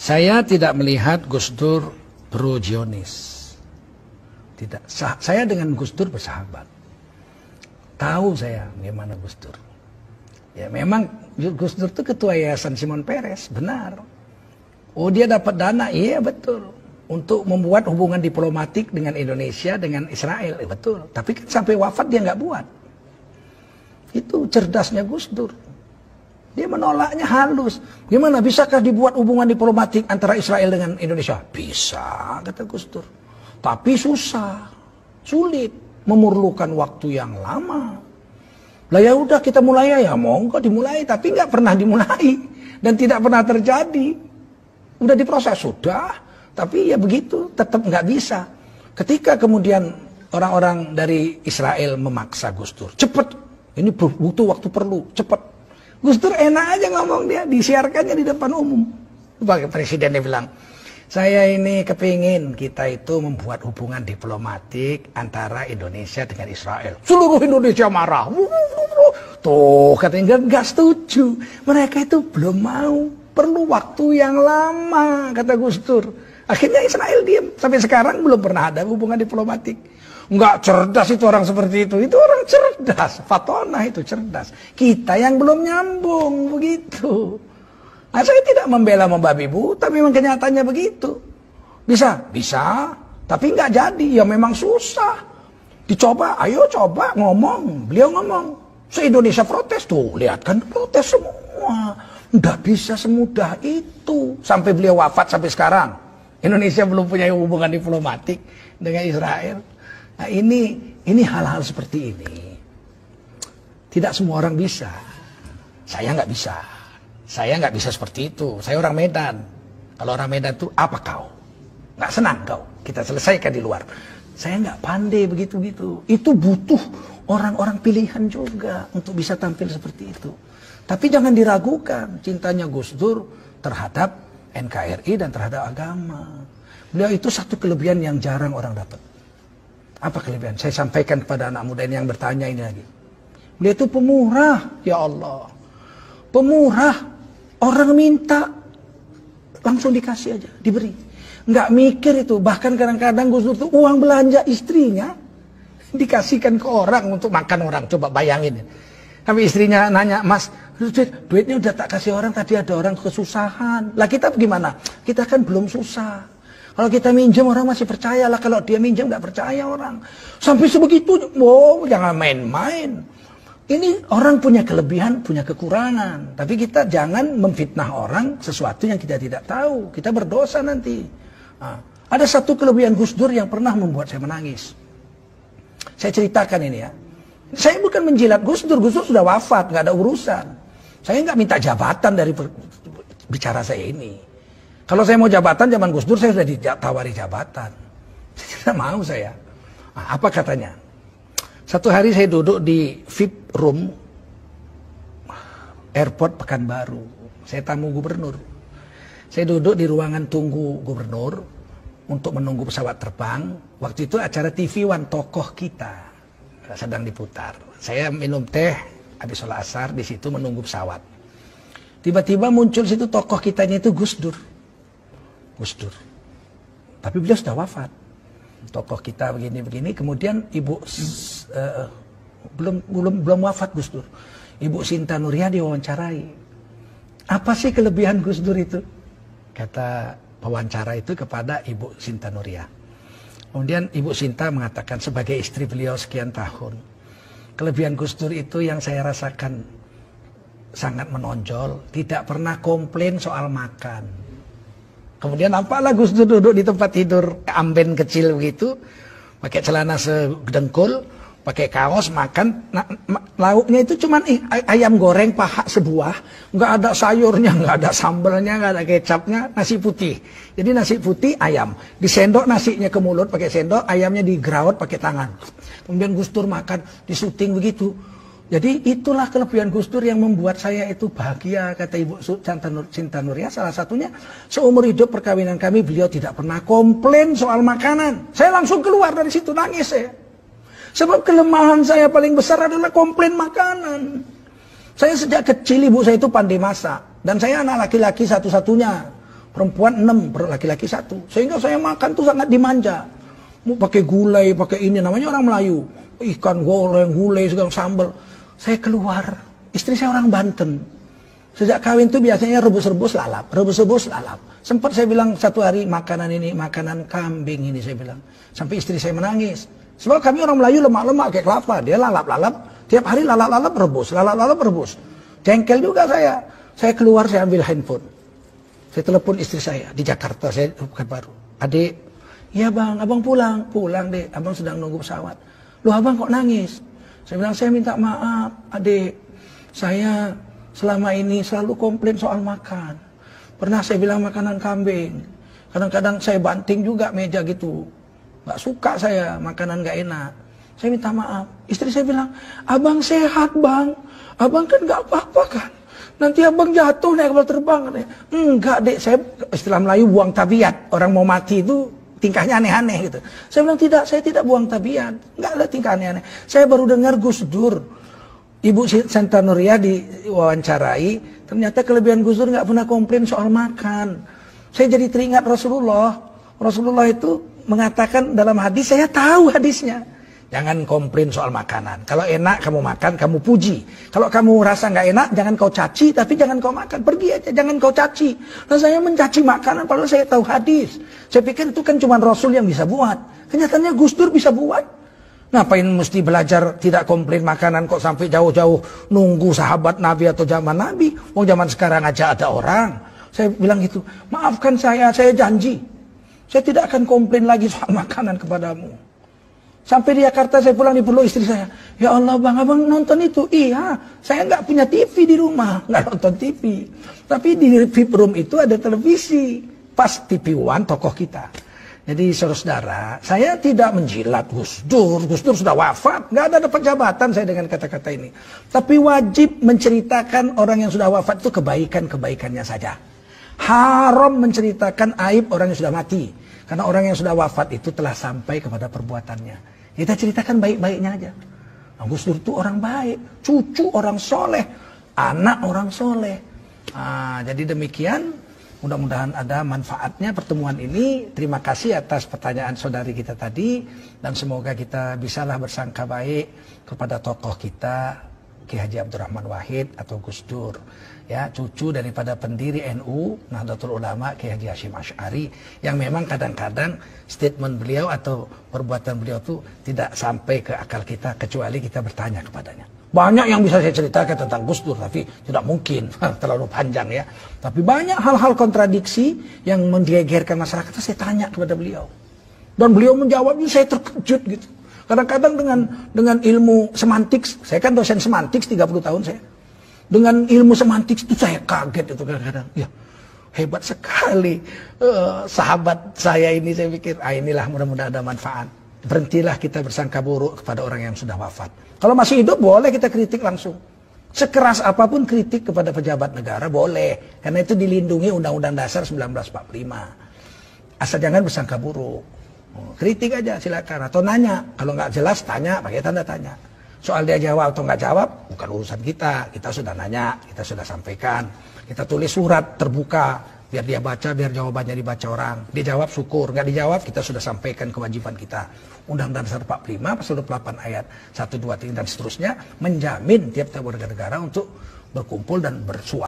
Saya tidak melihat Gus Dur pro-Zionis. Tidak. Saya dengan Gus Dur bersahabat. Tahu saya gimana Gus Dur. Ya memang Gus Dur itu ketua Yayasan Shimon Peres, benar. Oh dia dapat dana, iya betul. Untuk membuat hubungan diplomatik dengan Indonesia, dengan Israel, betul. Tapi kan sampai wafat dia nggak buat. Itu cerdasnya Gus Dur. Dia menolaknya halus. Gimana bisakah dibuat hubungan diplomatik antara Israel dengan Indonesia? Bisa, kata Gus Dur. Tapi susah, sulit, memerlukan waktu yang lama. Lah ya udah kita mulai ya monggo dimulai, tapi nggak pernah dimulai dan tidak pernah terjadi. Udah diproses sudah, tapi ya begitu, tetap nggak bisa. Ketika kemudian orang-orang dari Israel memaksa Gus Dur, cepet, ini butuh waktu perlu, cepet. Gus Dur enak aja ngomong dia, disiarkannya di depan umum. Pak Presidennya bilang, saya ini kepingin kita itu membuat hubungan diplomatik antara Indonesia dengan Israel. Seluruh Indonesia marah. Tuh katanya nggak setuju. Mereka itu belum mau, perlu waktu yang lama, kata Gus Dur. Akhirnya Israel diam. Sampai sekarang belum pernah ada hubungan diplomatik. Enggak cerdas itu orang seperti itu. Itu orang cerdas. Fatona itu cerdas. Kita yang belum nyambung begitu. Nah, saya tidak membela membabi buta, memang kenyataannya begitu. Bisa? Bisa. Tapi enggak jadi. Ya memang susah. Dicoba, ayo coba ngomong. Beliau ngomong. Se-Indonesia protes tuh. Lihat kan protes semua. Enggak bisa semudah itu. Sampai beliau wafat sampai sekarang. Indonesia belum punya hubungan diplomatik dengan Israel. Nah ini hal-hal seperti ini. Tidak semua orang bisa. Saya nggak bisa. Saya nggak bisa seperti itu. Saya orang Medan. Kalau orang Medan itu apa kau? Nggak senang kau? Kita selesaikan di luar. Saya nggak pandai begitu-gitu. Itu butuh orang-orang pilihan juga untuk bisa tampil seperti itu. Tapi jangan diragukan cintanya Gus Dur terhadap NKRI dan terhadap agama. Beliau itu satu kelebihan yang jarang orang dapat. Apa kelebihan? Saya sampaikan kepada anak muda ini yang bertanya ini lagi. Beliau itu pemurah, ya Allah. Pemurah. Orang minta, langsung dikasih aja, diberi. Nggak mikir itu. Bahkan kadang-kadang Gus Dur itu uang belanja istrinya dikasihkan ke orang untuk makan orang. Coba bayangin. Tapi istrinya nanya, Mas, duitnya udah tak kasih orang, tadi ada orang kesusahan. Lah kita gimana? Kita kan belum susah. Kalau kita minjem orang masih percaya lah, kalau dia minjem nggak percaya orang. Sampai sebegitu, wow, jangan main-main. Ini orang punya kelebihan, punya kekurangan. Tapi kita jangan memfitnah orang sesuatu yang kita tidak tahu. Kita berdosa nanti. Nah, ada satu kelebihan Gus Dur yang pernah membuat saya menangis. Saya ceritakan ini ya. Saya bukan menjilat Gus Dur sudah wafat, nggak ada urusan. Saya nggak minta jabatan dari bicara saya ini. Kalau saya mau jabatan zaman Gus Dur, saya sudah ditawari jabatan. Tidak mau saya. Nah, apa katanya? Satu hari saya duduk di VIP room airport Pekanbaru. Saya tamu gubernur. Saya duduk di ruangan tunggu gubernur untuk menunggu pesawat terbang. Waktu itu acara TV One tokoh kita sedang diputar. Saya minum teh habis sholat asar di situ menunggu pesawat. Tiba-tiba muncul situ tokoh kitanya itu Gus Dur. Gus Dur. Tapi beliau sudah wafat. Tokoh kita begini-begini, kemudian ibu belum wafat Gus Dur. Ibu Sinta Nuria diwawancarai. Apa sih kelebihan Gus Dur itu? Kata pewawancara itu kepada Ibu Sinta Nuria. Kemudian Ibu Sinta mengatakan sebagai istri beliau sekian tahun, kelebihan Gus Dur itu yang saya rasakan sangat menonjol, tidak pernah komplain soal makan. Kemudian nampaklah Gus Dur duduk di tempat tidur amben kecil begitu, pakai celana sedengkul, pakai kaos, makan. Nah, lauknya itu cuma ayam goreng paha sebuah, nggak ada sayurnya, nggak ada sambalnya, nggak ada kecapnya, nasi putih. Jadi nasi putih ayam, disendok nasinya ke mulut pakai sendok, ayamnya digraut pakai tangan. Kemudian Gus Dur makan, disuting begitu. Jadi itulah kelebihan Gus Dur yang membuat saya itu bahagia, kata Ibu Sinta Nuria. Salah satunya seumur hidup perkawinan kami beliau tidak pernah komplain soal makanan. Saya langsung keluar dari situ nangis saya. Sebab kelemahan saya paling besar adalah komplain makanan. Saya sejak kecil ibu saya itu pandai masak dan saya anak laki-laki satu-satunya. perempuan 6, laki-laki 1. Sehingga saya makan tuh sangat dimanja. Mau pakai gulai, pakai ini, namanya orang Melayu. Ikan goreng, gulai, segala sambal. Saya keluar, istri saya orang Banten. Sejak kawin tuh biasanya rebus-rebus lalap, rebus-rebus lalap. Sempat saya bilang satu hari makanan ini, makanan kambing ini saya bilang. Sampai istri saya menangis. Sebab kami orang Melayu lemak-lemak kayak kelapa. Dia lalap-lalap, tiap hari lalap-lalap rebus, lalap-lalap rebus. Jengkel juga saya. Saya keluar, saya ambil handphone. Saya telepon istri saya di Jakarta, saya bukan baru. Adik, iya bang, abang pulang. Pulang dek, abang sedang nunggu pesawat. Loh abang kok nangis? Saya bilang, saya minta maaf adik. Saya selama ini selalu komplain soal makan. Pernah saya bilang makanan kambing. Kadang-kadang saya banting juga meja gitu. Gak suka saya, makanan gak enak. Saya minta maaf. Istri saya bilang, abang sehat bang. Abang kan gak apa-apa kan. Nanti abang jatuh naik kapal terbang. Enggak dek, saya istilah Melayu buang tabiat. Orang mau mati itu tingkahnya aneh-aneh gitu. Saya bilang tidak, saya tidak buang tabiat. Enggak ada tingkah aneh-aneh. Saya baru dengar Gus Dur. Ibu Santa Nuria diwawancarai. Ternyata kelebihan Gus Dur nggak pernah komplain soal makan. Saya jadi teringat Rasulullah. Rasulullah itu mengatakan dalam hadis, saya tahu hadisnya. Jangan komplain soal makanan. Kalau enak kamu makan, kamu puji. Kalau kamu rasa nggak enak, jangan kau caci, tapi jangan kau makan. Pergi aja, jangan kau caci. Nah saya mencaci makanan, padahal saya tahu hadis. Saya pikir itu kan cuma Rasul yang bisa buat. Kenyataannya Gus Dur bisa buat. Ngapain mesti belajar tidak komplain makanan kok sampai jauh-jauh nunggu sahabat Nabi atau zaman Nabi. Mau zaman sekarang aja ada orang. Saya bilang gitu, maafkan saya janji. Saya tidak akan komplain lagi soal makanan kepadamu. Sampai di Jakarta saya pulang dipeluk istri saya. Ya Allah bang, abang nonton itu? Iya, saya nggak punya TV di rumah, nggak nonton TV. Tapi di VIP room itu ada televisi. Pas TV One tokoh kita. Jadi saudara-saudara, saya tidak menjilat Gus Dur. Gus Dur sudah wafat, nggak ada jabatan saya dengan kata-kata ini. Tapi wajib menceritakan orang yang sudah wafat itu kebaikan-kebaikannya saja. Haram menceritakan aib orang yang sudah mati. Karena orang yang sudah wafat itu telah sampai kepada perbuatannya. Kita ceritakan baik-baiknya aja. Nah, Gus Dur itu orang baik, cucu orang soleh, anak orang soleh. Nah, jadi demikian, mudah-mudahan ada manfaatnya pertemuan ini. Terima kasih atas pertanyaan saudari kita tadi. Dan semoga kita bisalah bersangka baik kepada tokoh kita, Ki Haji Abdurrahman Wahid atau Gus Dur. Ya, cucu daripada pendiri NU Nahdlatul Ulama Ki Haji Hasyim Asy'ari, yang memang kadang-kadang statement beliau atau perbuatan beliau itu tidak sampai ke akal kita kecuali kita bertanya kepadanya. Banyak yang bisa saya ceritakan tentang Gus Dur, tapi tidak mungkin, terlalu panjang ya. Tapi banyak hal-hal kontradiksi yang menggegerkan masyarakat, saya tanya kepada beliau. Dan beliau menjawabnya, saya terkejut gitu. Kadang-kadang dengan ilmu semantik, saya kan dosen semantik 30 tahun saya. Dengan ilmu semantik itu saya kaget itu kadang-kadang. Ya, hebat sekali sahabat saya ini, saya pikir, inilah mudah-mudahan ada manfaat. Berhentilah kita bersangka buruk kepada orang yang sudah wafat. Kalau masih hidup boleh kita kritik langsung. Sekeras apapun kritik kepada pejabat negara boleh. Karena itu dilindungi Undang-Undang Dasar 1945. Asal jangan bersangka buruk. Kritik aja silakan. Atau nanya. Kalau nggak jelas tanya pakai tanda tanya. Soal dia jawab atau nggak jawab, bukan urusan kita. Kita sudah nanya, kita sudah sampaikan. Kita tulis surat terbuka, biar dia baca, biar jawabannya dibaca orang. Dia jawab syukur, nggak dijawab kita sudah sampaikan kewajiban kita. Undang-Undang Dasar 45, Pasal 28 ayat 1, 2, 3 dan seterusnya menjamin tiap-tiap warga negara untuk berkumpul dan bersuara.